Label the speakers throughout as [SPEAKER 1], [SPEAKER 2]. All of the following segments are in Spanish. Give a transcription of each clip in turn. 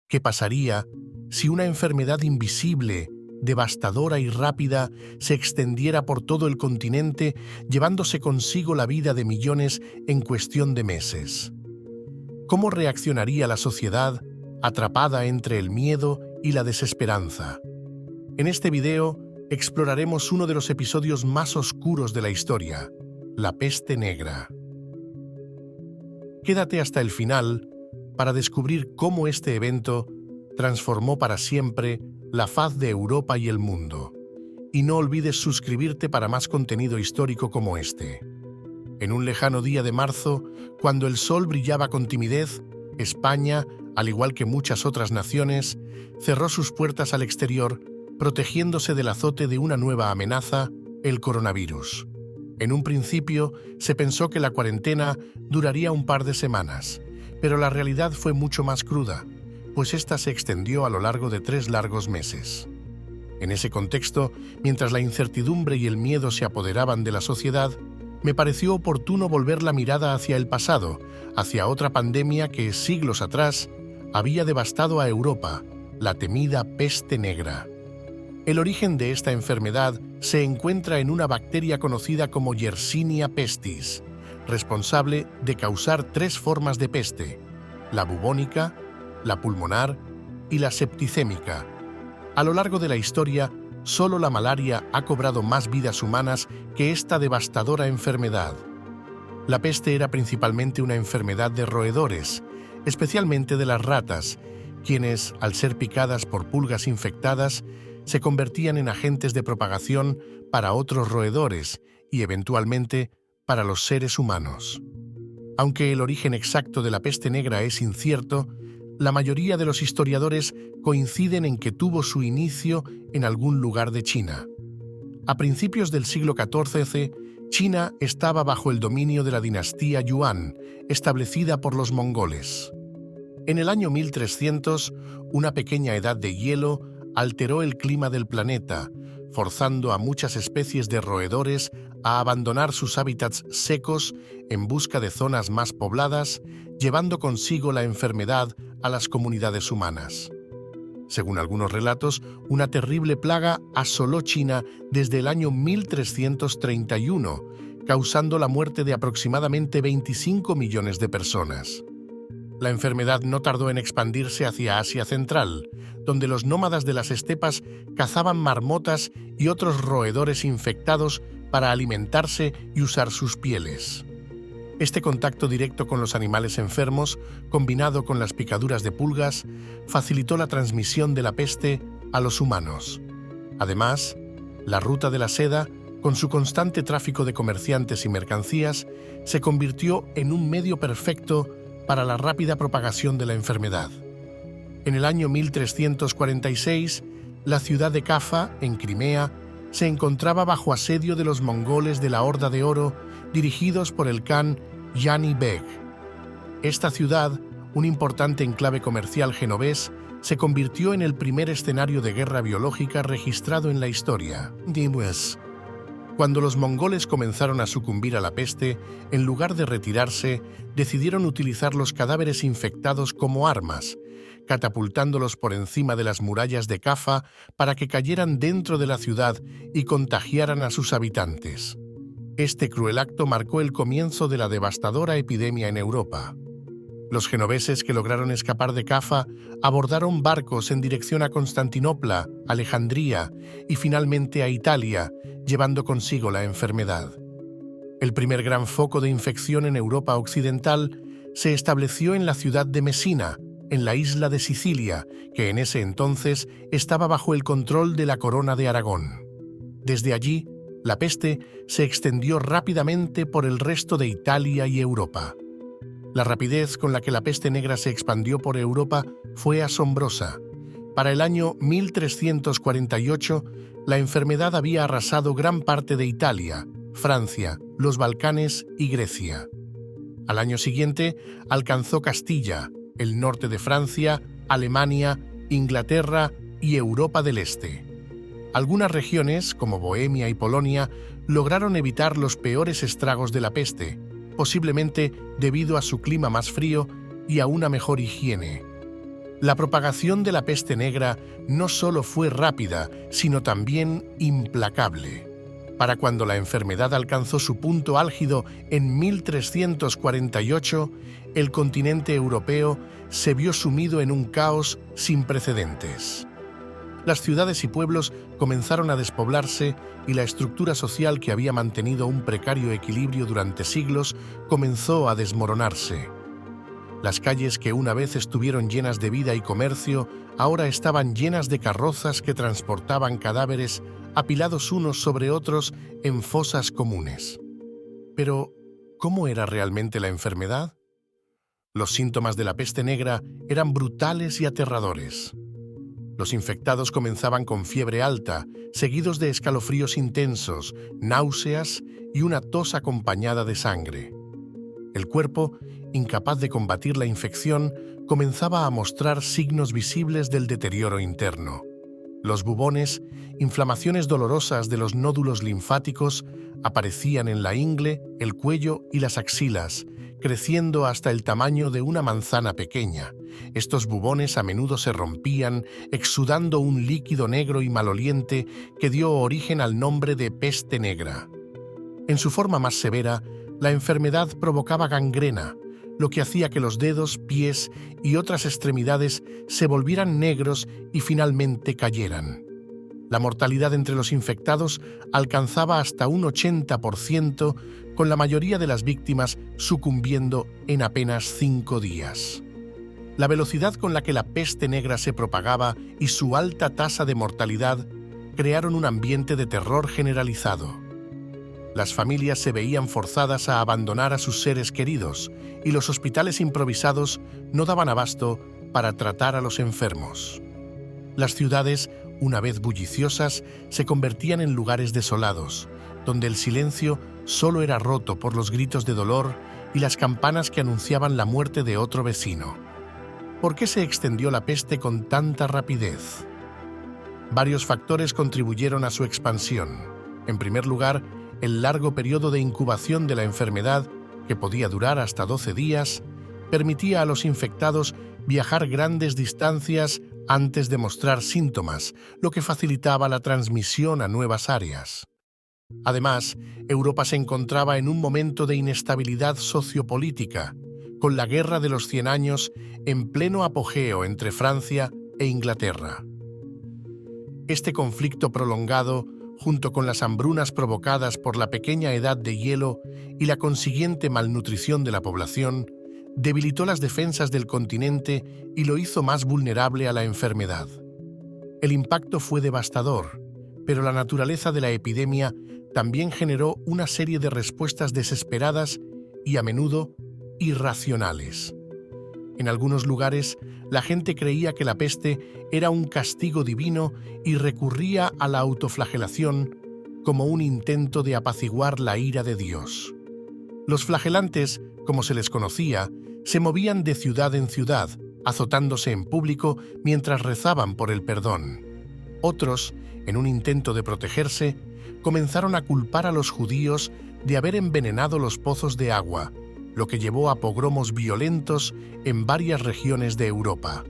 [SPEAKER 1] ¿Qué pasaría si una enfermedad invisible, devastadora y rápida se extendiera por todo el continente, llevándose consigo la vida de millones en cuestión de meses? ¿Cómo reaccionaría la sociedad atrapada entre el miedo y la desesperanza? En este video exploraremos uno de los episodios más oscuros de la historia, la peste negra. Quédate hasta el final para descubrir cómo este evento transformó para siempre la faz de Europa y el mundo. Y no olvides suscribirte para más contenido histórico como este. En un lejano día de marzo, cuando el sol brillaba con timidez, España, al igual que muchas otras naciones, cerró sus puertas al exterior, protegiéndose del azote de una nueva amenaza, el coronavirus. En un principio, se pensó que la cuarentena duraría un par de semanas, pero la realidad fue mucho más cruda, pues esta se extendió a lo largo de 3 largos meses. En ese contexto, mientras la incertidumbre y el miedo se apoderaban de la sociedad, me pareció oportuno volver la mirada hacia el pasado, hacia otra pandemia que, siglos atrás, había devastado a Europa, la temida peste negra. El origen de esta enfermedad se encuentra en una bacteria conocida como Yersinia pestis, responsable de causar 3 formas de peste: la bubónica, la pulmonar y la septicémica. A lo largo de la historia, solo la malaria ha cobrado más vidas humanas que esta devastadora enfermedad. La peste era principalmente una enfermedad de roedores, especialmente de las ratas, quienes, al ser picadas por pulgas infectadas, se convertían en agentes de propagación para otros roedores y, eventualmente, para los seres humanos. Aunque el origen exacto de la peste negra es incierto, la mayoría de los historiadores coinciden en que tuvo su inicio en algún lugar de China. A principios del siglo XIV, China estaba bajo el dominio de la dinastía Yuan, establecida por los mongoles. En el año 1300, una pequeña edad de hielo alteró el clima del planeta, forzando a muchas especies de roedores a abandonar sus hábitats secos en busca de zonas más pobladas, llevando consigo la enfermedad a las comunidades humanas. Según algunos relatos, una terrible plaga asoló China desde el año 1331, causando la muerte de aproximadamente 25 millones de personas. La enfermedad no tardó en expandirse hacia Asia Central, donde los nómadas de las estepas cazaban marmotas y otros roedores infectados para alimentarse y usar sus pieles. Este contacto directo con los animales enfermos, combinado con las picaduras de pulgas, facilitó la transmisión de la peste a los humanos. Además, la ruta de la seda, con su constante tráfico de comerciantes y mercancías, se convirtió en un medio perfecto para la rápida propagación de la enfermedad. En el año 1346, la ciudad de Cafa, en Crimea, se encontraba bajo asedio de los mongoles de la Horda de Oro, dirigidos por el kan Yani Beg. Esta ciudad, un importante enclave comercial genovés, se convirtió en el primer escenario de guerra biológica registrado en la historia. Cuando los mongoles comenzaron a sucumbir a la peste, en lugar de retirarse, decidieron utilizar los cadáveres infectados como armas, catapultándolos por encima de las murallas de Cafa para que cayeran dentro de la ciudad y contagiaran a sus habitantes. Este cruel acto marcó el comienzo de la devastadora epidemia en Europa. Los genoveses que lograron escapar de Cafa abordaron barcos en dirección a Constantinopla, Alejandría y finalmente a Italia, llevando consigo la enfermedad. El primer gran foco de infección en Europa occidental se estableció en la ciudad de Mesina, en la isla de Sicilia, que en ese entonces estaba bajo el control de la Corona de Aragón. Desde allí, la peste se extendió rápidamente por el resto de Italia y Europa. La rapidez con la que la peste negra se expandió por Europa fue asombrosa. Para el año 1348, la enfermedad había arrasado gran parte de Italia, Francia, los Balcanes y Grecia. Al año siguiente, alcanzó Castilla, el norte de Francia, Alemania, Inglaterra y Europa del Este. Algunas regiones, como Bohemia y Polonia, lograron evitar los peores estragos de la peste, posiblemente debido a su clima más frío y a una mejor higiene. La propagación de la peste negra no solo fue rápida, sino también implacable. Para cuando la enfermedad alcanzó su punto álgido en 1348, el continente europeo se vio sumido en un caos sin precedentes. Las ciudades y pueblos comenzaron a despoblarse y la estructura social que había mantenido un precario equilibrio durante siglos comenzó a desmoronarse. Las calles que una vez estuvieron llenas de vida y comercio, ahora estaban llenas de carrozas que transportaban cadáveres apilados unos sobre otros en fosas comunes. Pero, ¿cómo era realmente la enfermedad? Los síntomas de la peste negra eran brutales y aterradores. Los infectados comenzaban con fiebre alta, seguidos de escalofríos intensos, náuseas y una tos acompañada de sangre. El cuerpo, incapaz de combatir la infección, comenzaba a mostrar signos visibles del deterioro interno. Los bubones, inflamaciones dolorosas de los nódulos linfáticos, aparecían en la ingle, el cuello y las axilas, creciendo hasta el tamaño de una manzana pequeña. Estos bubones a menudo se rompían, exudando un líquido negro y maloliente que dio origen al nombre de peste negra. En su forma más severa, la enfermedad provocaba gangrena, lo que hacía que los dedos, pies y otras extremidades se volvieran negros y finalmente cayeran. La mortalidad entre los infectados alcanzaba hasta un 80%, con la mayoría de las víctimas sucumbiendo en apenas 5 días. La velocidad con la que la peste negra se propagaba y su alta tasa de mortalidad crearon un ambiente de terror generalizado. Las familias se veían forzadas a abandonar a sus seres queridos y los hospitales improvisados no daban abasto para tratar a los enfermos. Las ciudades, una vez bulliciosas, se convertían en lugares desolados, donde el silencio solo era roto por los gritos de dolor y las campanas que anunciaban la muerte de otro vecino. ¿Por qué se extendió la peste con tanta rapidez? Varios factores contribuyeron a su expansión. En primer lugar, el largo periodo de incubación de la enfermedad, que podía durar hasta 12 días, permitía a los infectados viajar grandes distancias antes de mostrar síntomas, lo que facilitaba la transmisión a nuevas áreas. Además, Europa se encontraba en un momento de inestabilidad sociopolítica, con la Guerra de los 100 años en pleno apogeo entre Francia e Inglaterra. Este conflicto prolongado, junto con las hambrunas provocadas por la pequeña edad de hielo y la consiguiente malnutrición de la población, debilitó las defensas del continente y lo hizo más vulnerable a la enfermedad. El impacto fue devastador, pero la naturaleza de la epidemia también generó una serie de respuestas desesperadas y a menudo irracionales. En algunos lugares, la gente creía que la peste era un castigo divino y recurría a la autoflagelación como un intento de apaciguar la ira de Dios. Los flagelantes, como se les conocía, se movían de ciudad en ciudad, azotándose en público mientras rezaban por el perdón. Otros, en un intento de protegerse, comenzaron a culpar a los judíos de haber envenenado los pozos de agua, lo que llevó a pogromos violentos en varias regiones de Europa.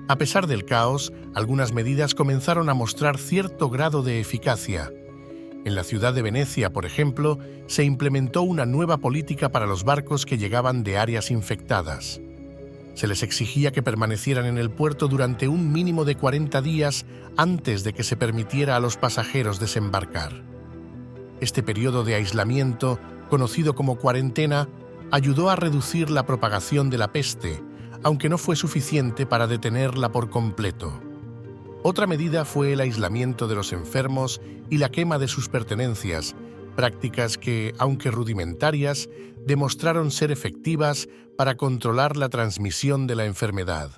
[SPEAKER 1] A pesar del caos, algunas medidas comenzaron a mostrar cierto grado de eficacia. En la ciudad de Venecia, por ejemplo, se implementó una nueva política para los barcos que llegaban de áreas infectadas. Se les exigía que permanecieran en el puerto durante un mínimo de 40 días antes de que se permitiera a los pasajeros desembarcar. Este periodo de aislamiento, conocido como cuarentena, ayudó a reducir la propagación de la peste, aunque no fue suficiente para detenerla por completo. Otra medida fue el aislamiento de los enfermos y la quema de sus pertenencias, prácticas que, aunque rudimentarias, demostraron ser efectivas para controlar la transmisión de la enfermedad.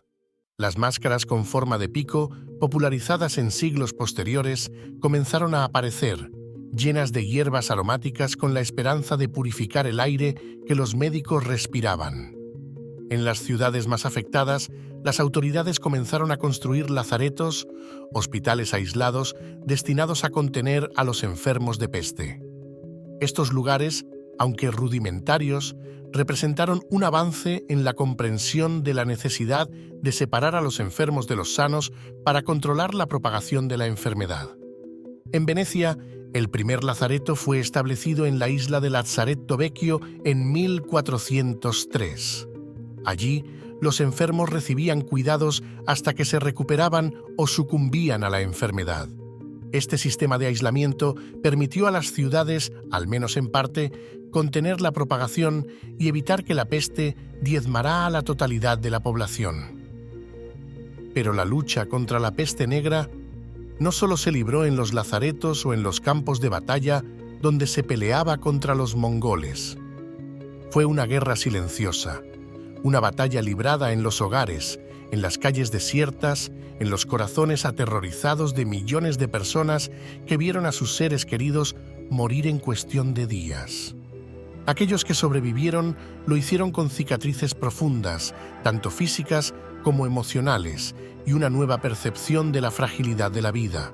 [SPEAKER 1] Las máscaras con forma de pico, popularizadas en siglos posteriores, comenzaron a aparecer, llenas de hierbas aromáticas con la esperanza de purificar el aire que los médicos respiraban. En las ciudades más afectadas, las autoridades comenzaron a construir lazaretos, hospitales aislados destinados a contener a los enfermos de peste. Estos lugares, aunque rudimentarios, representaron un avance en la comprensión de la necesidad de separar a los enfermos de los sanos para controlar la propagación de la enfermedad. En Venecia, el primer lazareto fue establecido en la isla de Lazzaretto Vecchio en 1403. Allí, los enfermos recibían cuidados hasta que se recuperaban o sucumbían a la enfermedad. Este sistema de aislamiento permitió a las ciudades, al menos en parte, contener la propagación y evitar que la peste diezmara a la totalidad de la población. Pero la lucha contra la peste negra no solo se libró en los lazaretos o en los campos de batalla donde se peleaba contra los mongoles. Fue una guerra silenciosa, una batalla librada en los hogares, en las calles desiertas, en los corazones aterrorizados de millones de personas que vieron a sus seres queridos morir en cuestión de días. Aquellos que sobrevivieron lo hicieron con cicatrices profundas, tanto físicas como emocionales, y una nueva percepción de la fragilidad de la vida.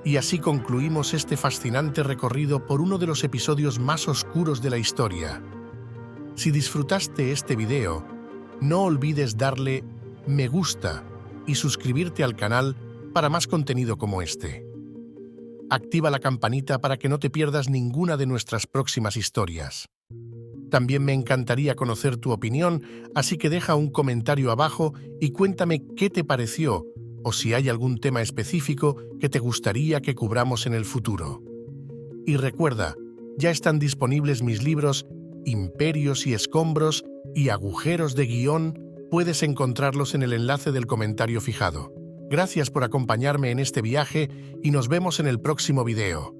[SPEAKER 1] Y así concluimos este fascinante recorrido por uno de los episodios más oscuros de la historia. Si disfrutaste este video, no olvides darle me gusta y suscribirte al canal para más contenido como este. Activa la campanita para que no te pierdas ninguna de nuestras próximas historias. También me encantaría conocer tu opinión, así que deja un comentario abajo y cuéntame qué te pareció o si hay algún tema específico que te gustaría que cubramos en el futuro. Y recuerda, ya están disponibles mis libros Imperios y Escombros y Agujeros de Guión. Puedes encontrarlos en el enlace del comentario fijado. Gracias por acompañarme en este viaje y nos vemos en el próximo video.